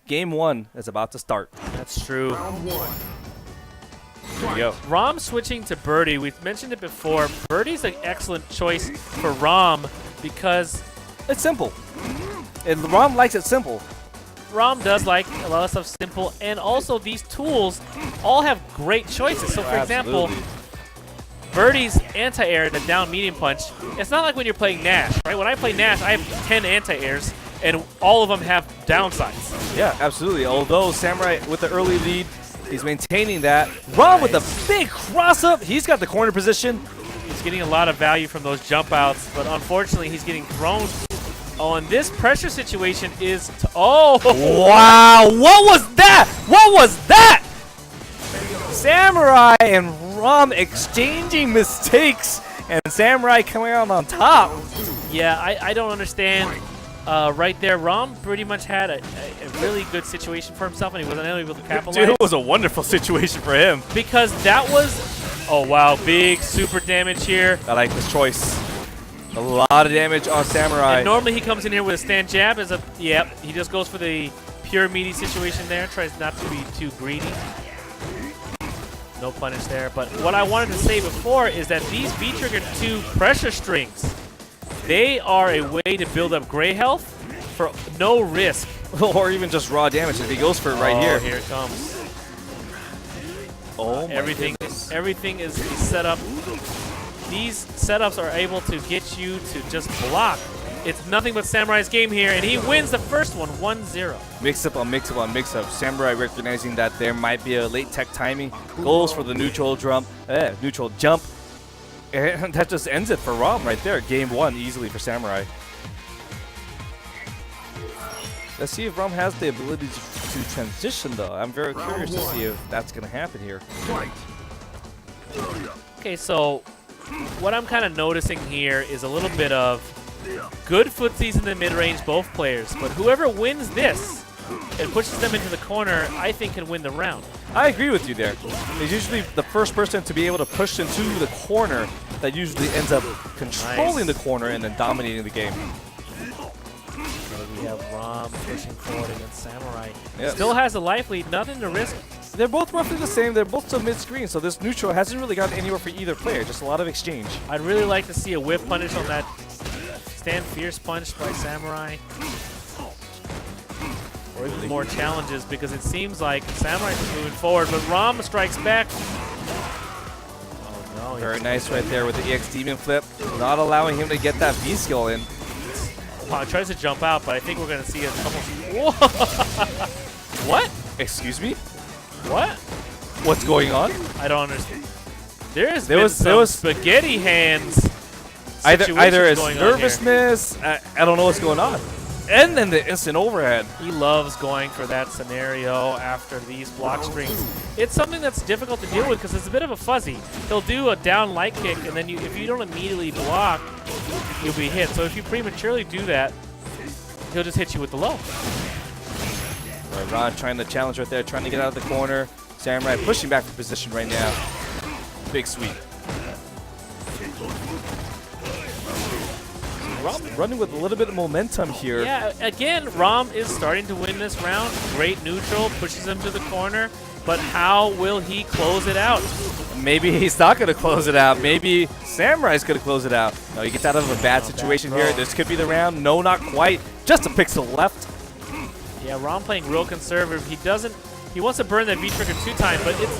Game 1 is about to start. That's true. There you go. ROM switching to Birdie. We've mentioned it before. Birdie's an excellent choice for ROM because it's simple. And ROM likes it simple. ROM does like a lot of stuff simple, and also these tools all have great choices. So, for example, Birdie's anti-air, the down medium punch, it's not like when you're playing Nash, right? When I play Nash, I have 10 anti-airs, and all of them have downsides. Yeah, absolutely. Although Samurai with the early lead, he's maintaining that. ROM with a big cross-up. He's got the corner position. He's getting a lot of value from those jump outs, but unfortunately, he's getting thrown. Oh, and this pressure situation is... oh! Wow! What was that? What was that? Samurai and ROM exchanging mistakes, and Samurai coming out on top. Yeah, I don't understand. Right there, ROM pretty much had a really good situation for himself, and he wasn't able to capitalize. Dude, it was a wonderful situation for him. Because that was... oh, wow, big super damage here. I like this choice. A lot of damage on Samurai. And normally he comes in here with a stand jab as a... yep, he just goes for the pure meaty situation there. Tries not to be too greedy. No punish there. But what I wanted to say before is that these V-Trigger 2 pressure strings, they are a way to build up gray health for no risk. Or even just raw damage if he goes for it right here. Here it comes. Oh my everything is set up. These setups are able to get you to just block. It's nothing but Samurai's game here, and he wins the first one, 1-0. Mix-up on mix-up on mix-up. Samurai recognizing that there might be a late tech timing. Goes for the neutral jump. And that just ends it for ROM right there. Game 1 easily for Samurai. Let's see if ROM has the ability to transition, though. I'm very curious to see if that's going to happen here. Okay, so what I'm kind of noticing here is a little bit of good footsies in the mid-range, both players. But whoever wins this and pushes them into the corner, I think can win the round. I agree with you there. It's usually the first person to be able to push into the corner that usually ends up controlling the corner and then dominating the game. We have ROM pushing forward against Samurai. Yes. Still has a life lead, nothing to risk. They're both roughly the same. They're both still mid-screen, so this neutral hasn't really gotten anywhere for either player. Just a lot of exchange. I'd really like to see a whip punish on that stand fierce punch by Samurai. Or even more challenges, because it seems like Samurai's moving forward, but ROM strikes back. Oh no. Very nice right there with the EX Demon Flip. Not allowing him to get that V-skill in. Wow, he tries to jump out, but I think we're going to see a couple... Whoa! What? Excuse me? What? What's going on? I don't understand. There was spaghetti hands. Either it's nervousness. I don't know what's going on. And then the instant overhead. He loves going for that scenario after these block strings. It's something that's difficult to deal with because it's a bit of a fuzzy. He'll do a down light kick, and then if you don't immediately block, you'll be hit. So if you prematurely do that, he'll just hit you with the low. Right, Ron trying to challenge right there, trying to get out of the corner. Samurai pushing back for position right now. Big sweep. ROM running with a little bit of momentum here. Yeah, again, ROM is starting to win this round. Great neutral, pushes him to the corner. But how will he close it out? Maybe he's not going to close it out. Maybe Samurai's going to close it out. No, he gets out of a bad situation here. This could be the round. No, not quite. Just a pixel left. Yeah, ROM playing real conservative. He wants to burn that V-Trigger 2 times, but it's...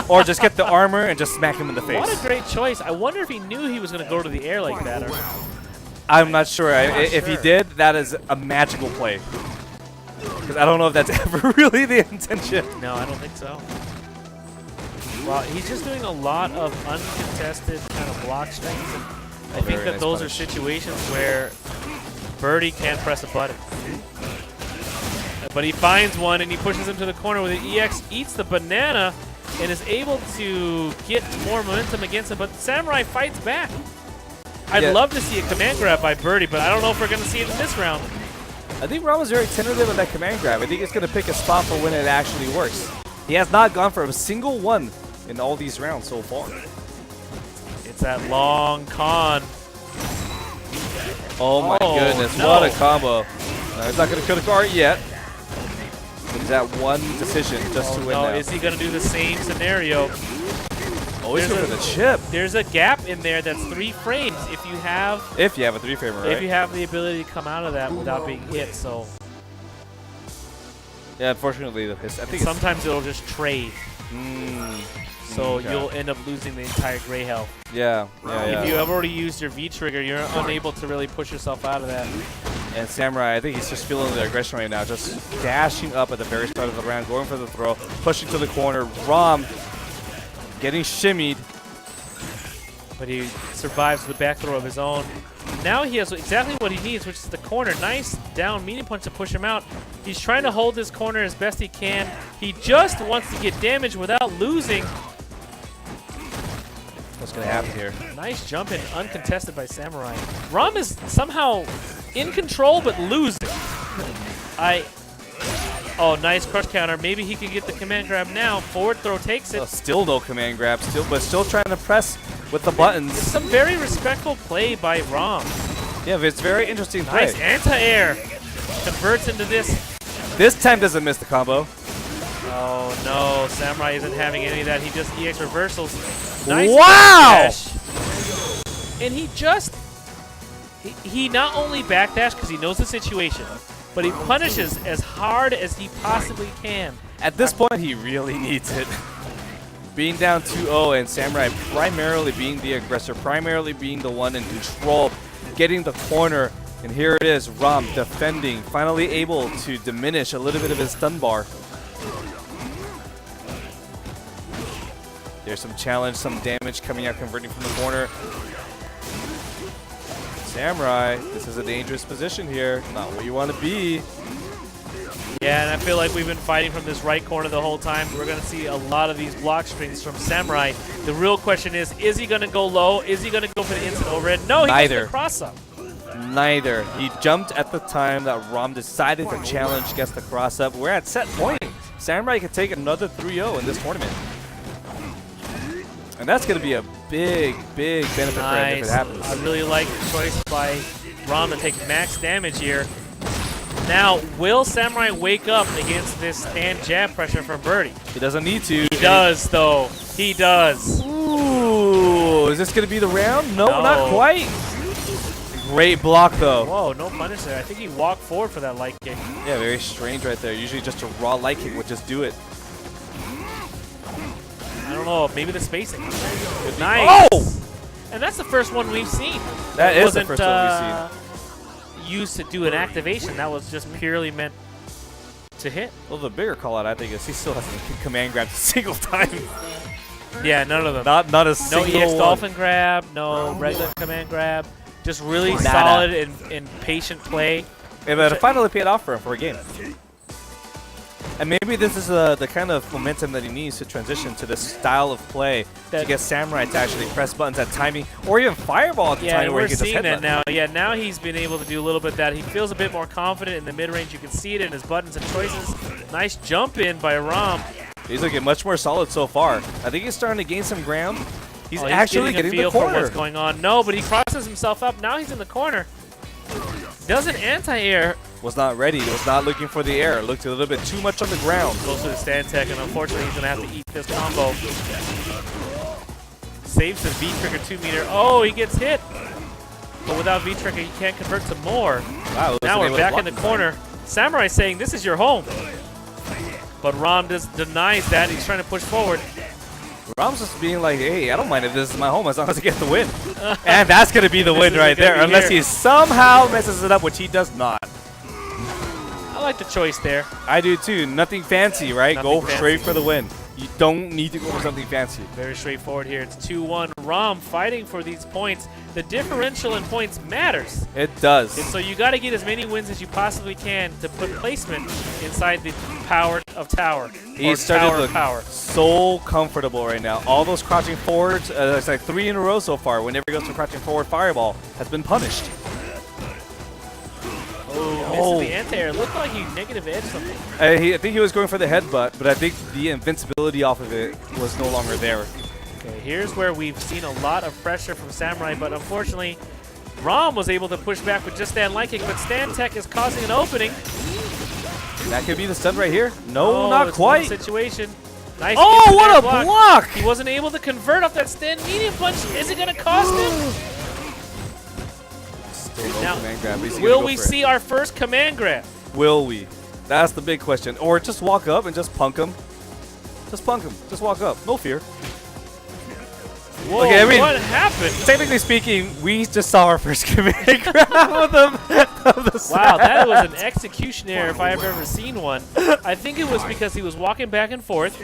or just get the armor and just smack him in the face. What a great choice. I wonder if he knew he was going to go to the air like that. Or I'm not sure. If he did, that is a magical play. Because I don't know if that's ever really the intention. No, I don't think so. Well, he's just doing a lot of uncontested kind of block strings. And I think that those are situations where Birdie can't press a button. But he finds one and he pushes him to the corner where the EX eats the banana and is able to get more momentum against him. But Samurai fights back. I'd love to see a command grab by Birdie, but I don't know if we're going to see it in this round. I think ROM was very tentative with that command grab. I think it's going to pick a spot for when it actually works. He has not gone for a single one in all these rounds so far. It's that long con. Oh my goodness, no. what a combo. He's not going to kill the card yet. He's at one decision just to win now. Is he going to do the same scenario? Oh, he's going for the chip. There's a gap in there that's 3 frames if you have a 3-framer, right? If you have the ability to come out of that without being hit, so. Yeah, unfortunately, I think sometimes it'll just trade. So okay. You'll end up losing the entire gray health. Yeah. If you have already used your V trigger, you're unable to really push yourself out of that. And Samurai, I think he's just feeling the aggression right now, just dashing up at the very start of the round, going for the throw, pushing to the corner. ROM getting shimmied. But he survives the back throw of his own. Now he has exactly what he needs, which is the corner. Nice down medium punch to push him out. He's trying to hold this corner as best he can. He just wants to get damage without losing. What's going to happen here? Nice jump in, uncontested by Samurai. ROM is somehow in control, but losing. Oh, nice crush counter. Maybe he can get the command grab now. Forward throw takes it. Still no command grab, but still trying to press with the buttons. It's some very respectful play by ROM. Yeah, but it's very interesting play. Nice anti-air. Converts into this. This time doesn't miss the combo. Oh, no. Samurai isn't having any of that. He just EX reversals. Nice wow! backdash. And he not only backdash because he knows the situation, but he punishes as hard as he possibly can. At this point, he really needs it. Being down 2-0 and Samurai primarily being the aggressor, primarily being the one in control, getting the corner. And here it is, ROM defending, finally able to diminish a little bit of his stun bar. There's some challenge, some damage coming out, converting from the corner. Samurai, this is a dangerous position here. Not where you want to be. Yeah, and I feel like we've been fighting from this right corner the whole time. We're going to see a lot of these block strings from Samurai. The real question is he going to go low? Is he going to go for the instant overhead? No, he goes for the cross-up. Neither. He jumped at the time that ROM decided to challenge against the cross-up. We're at set point. Samurai could take another 3-0 in this tournament. And that's going to be a big, big benefit for him if it happens. I really like the choice by ROM to take max damage here. Now, will Samurai wake up against this stand jab pressure from Birdie? He doesn't need to. He does, though. He does. Ooh, is this going to be the round? No, not quite. Great block, though. Whoa, no punish there. I think he walked forward for that light kick. Yeah, very strange right there. Usually just a raw light kick would just do it. I don't know, maybe the spacing. Nice. Oh! And that's the first one we've seen. That is the first one we've seen. Used to do an activation. That was just purely meant to hit. Well, the bigger call out, I think, is he still hasn't command grabbed a single time. Yeah, none of them. Not a single one. No EX one. Dolphin grab, no regular command grab. Just really solid and patient play. Yeah, but it finally paid off for him for a game. And maybe this is the kind of momentum that he needs to transition to this style of play to get Samurai to actually press buttons at timing, or even fireball at the time where he gets his head that now. Yeah, now he's been able to do a little bit of that. He feels a bit more confident in the mid-range. You can see it in his buttons and choices. Nice jump in by ROM. He's looking much more solid so far. I think he's starting to gain some ground. He's actually getting a feel the corner. For what's going on. No, but he crosses himself up. Now he's in the corner. Does an anti-air. Was not ready. Was not looking for the air. Looked a little bit too much on the ground. Goes to the stand tech, and unfortunately he's going to have to eat this combo. Saves the V-trigger 2-meter. Oh, he gets hit. But without V-trigger, he can't convert to more. Wow, now we're back in the corner. Samurai saying, this is your home. But ROM just denies that. He's trying to push forward. ROM's just being like, hey, I don't mind if this is my home as long as I get the win. And that's going to be the win right there, unless he somehow messes it up, which he does not. I like the choice there. I do too. Nothing fancy, right? Go straight for the win. You don't need to go for something fancy. Very straightforward here. It's 2-1. ROM fighting for these points. The differential in points matters. It does. And so you got to get as many wins as you possibly can to put placement inside the power of tower. He's starting to look so comfortable right now. All those crouching forwards, it's like 3 in a row so far. Whenever he goes to crouching forward, fireball has been punished. Oh, misses the anti-air. Looked like he negative edged something. I think he was going for the headbutt, but I think the invincibility off of it was no longer there. Okay, here's where we've seen a lot of pressure from Samurai, but unfortunately, ROM was able to push back with just stand light kick, but stand tech is causing an opening. That could be the stun right here. No, Oh, not it's quite. one situation. Nice. Oh, into what that a block! He wasn't able to convert off that stand medium punch. Is it going to cost him? Still no Now, command grab. He's gonna will go we for see our first command grab? it. Will we? That's the big question. Or just walk up and just punk him. Just punk him. Just walk up. No fear. Whoa, Okay, I mean, what happened? Technically speaking, we just saw our first command grab of the set. Wow, that was an execution error if I have ever seen one. I think it was because he was walking back and forth,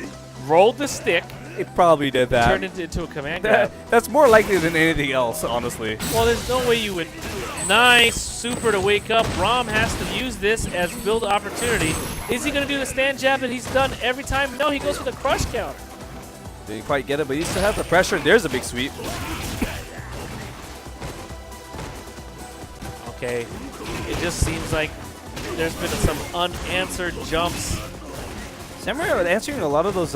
rolled the stick, It probably did that. turned it into a command grab. That's more likely than anything else, honestly. Well, there's no way you would. Nice super to wake up. ROM has to use this as build opportunity. Is he going to do the stand jab that he's done every time? No, he goes for the crush counter. Didn't quite get it, but he still has the pressure. There's a big sweep. Okay, it just seems like there's been some unanswered jumps. Samurai are answering a lot of those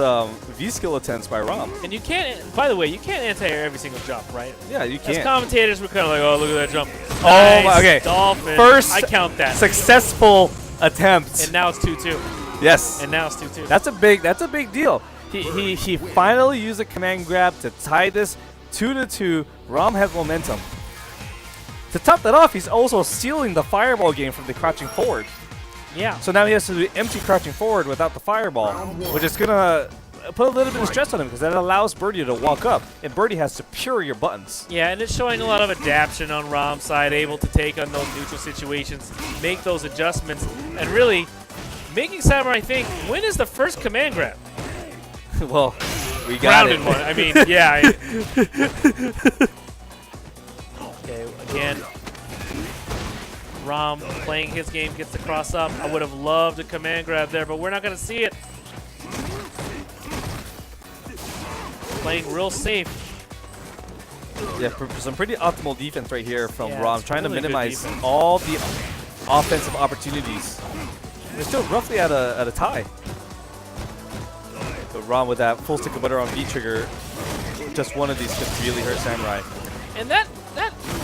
V-skill attempts by ROM. And you can't, by the way, you can't anti-air every single jump, right? Yeah, you As can't. commentators, we're kind of like, oh, look at that jump. Oh, Nice, okay. Dolphin. First I count that. successful attempt. And now it's 2-2. Yes. And now it's 2-2. That's a big deal. He finally used a command grab to tie this 2-2. ROM has momentum. To top that off, he's also stealing the fireball game from the crouching forward. Yeah. So now he has to do empty crouching forward without the fireball, which is gonna put a little bit of stress on him because that allows Birdie to walk up, and Birdie has superior buttons. Yeah, and it's showing a lot of adaptation on ROM's side, able to take on those neutral situations, make those adjustments, and really making Samurai think, when is the first command grab? Well, we got Grounded it. one. I mean, yeah. Okay, again, ROM playing his game, gets the cross up. I would have loved a command grab there, but we're not going to see it. Playing real safe. Yeah, some pretty optimal defense right here from Yeah, ROM, it's trying really to good minimize defense. all the offensive opportunities. They're still roughly at a tie. But ROM with that full stick of butter on V trigger, just one of these could really hurt Samurai. And that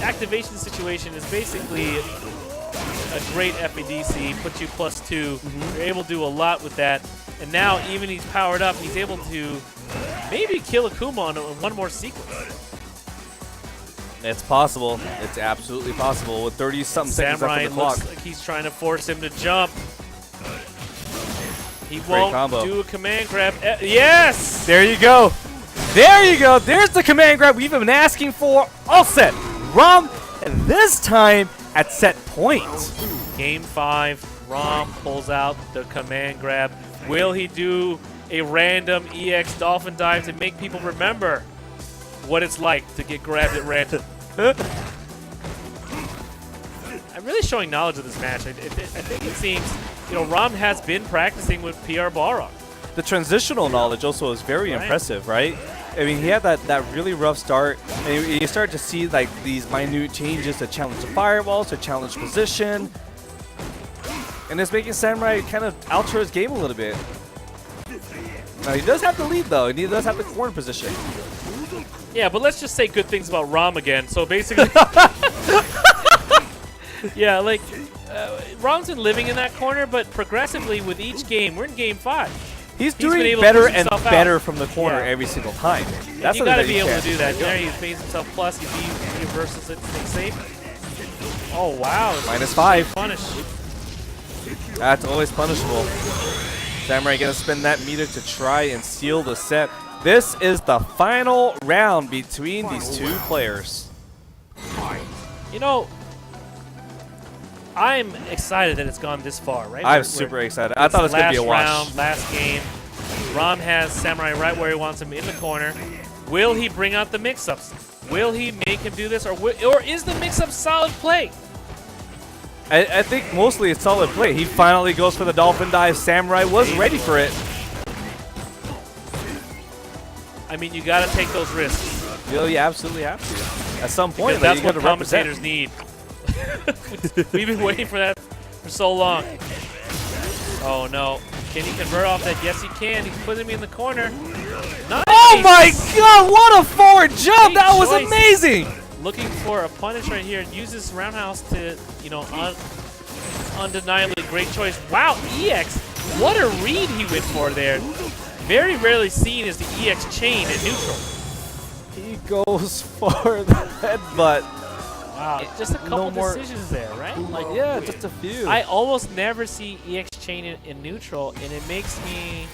activation situation is basically a great FADC, puts you +2. You're able to do a lot with that. And now, even he's powered up, he's able to maybe kill Akuma on one more sequence. It's possible. It's absolutely possible with 30-something seconds left Samurai on the clock. looks like he's trying to force him to jump. He Great won't combo. do a command grab. Yes! There you go. There you go. There's the command grab we've been asking for all set. ROM, and this time at set point. Game 5, ROM pulls out the command grab. Will he do a random EX Dolphin dive to make people remember what it's like to get grabbed at random? I'm really showing knowledge of this match. I think it seems, ROM has been practicing with PR Balrog. The transitional knowledge also is very impressive, right? I mean, he had that really rough start, and you start to see like these minute changes to challenge the fireballs, to challenge position, and it's making Samurai kind of alter his game a little bit. Now he does have the lead though, and he does have the corner position. Yeah, but let's just say good things about ROM again. So basically, yeah, like ROM's been living in that corner, but progressively with each game, we're in game 5. He's been doing able to better push and himself better out. from the corner Yeah. every single time. That's You got to something be able can't to do that. There he pays himself plus. He reversals it, stays safe. Oh wow! -5. Punish. That's always punishable. Samurai gonna spend that meter to try and seal the set. This is the final round between these two players. I'm excited that it's gone this far, right? I'm super excited. I thought it was gonna be a wash. Last round, last game. ROM has Samurai right where he wants him in the corner. Will he bring out the mix-ups? Will he make him do this, or is the mix-up solid play? I think mostly it's solid play. He finally goes for the dolphin dive. Samurai was ready for it. I mean, you got to take those risks. You absolutely have to. At some point, Because that's you what gotta represent. commentators need. We've been waiting for that for so long. Oh no. Can he convert off that? Yes, he can. He's putting me in the corner. Nice. Oh my god, what a forward jump! Great That was choice. amazing! Looking for a punish right here. Uses roundhouse to, undeniably great choice. Wow, EX, what a read he went for there. Very rarely seen is the EX chain in neutral. He goes for the headbutt. Wow, just a couple decisions there, right? Like, Yeah, just a few. I almost never see EX chain in neutral, and it makes me